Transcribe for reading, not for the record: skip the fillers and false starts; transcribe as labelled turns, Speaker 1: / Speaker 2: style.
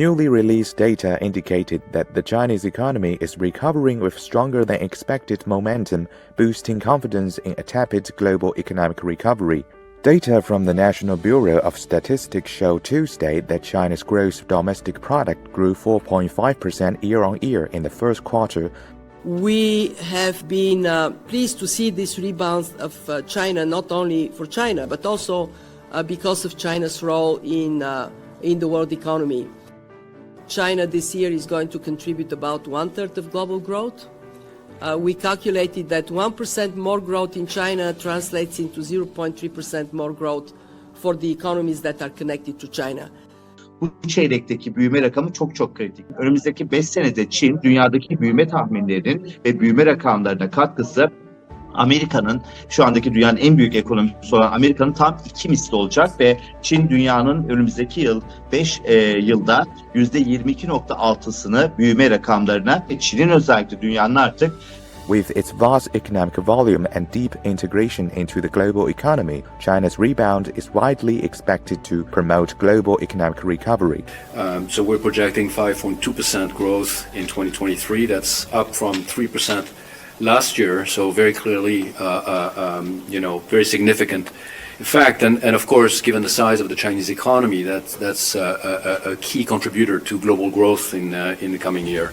Speaker 1: Newly released data indicated that the Chinese economy is recovering with stronger than expected momentum, boosting confidence in a tepid global economic recovery. Data from the National Bureau of Statistics show Tuesday that China's gross domestic product grew 4.5% year-on-year in the first quarter.
Speaker 2: We have been pleased to see this rebound of China, not only for China, but also because of China's role in the world economy. China this year is going to contribute about 1/3 of global growth. We calculated that 1% more growth in China translates into 0.3% more growth for the economies that are connected to China.
Speaker 3: Bu çeyrekteki büyüme rakamı çok kritik. Önümüzdeki 5 senede Çin, dünyadaki büyüme tahminlerinin ve büyüme rakamlarına katkısı Amerika'nın, şu andaki dünyanın en büyük ekonomisi olan Amerika'nın tam 2 misli olacak ve Çin dünyanın önümüzdeki yıl 5 yılda %22.6'sını büyüme rakamlarına ve Çin'in özellikle dünyanın artık
Speaker 1: With its vast economic volume and deep integration into the global economy, China's rebound is widely expected to promote global economic recovery.
Speaker 4: So we're projecting 5.2% growth in 2023. That's up from 3% last year. So very clearly, very significant fact. And of course, given the size of the Chinese economy, that's a key contributor to global growth in the coming year.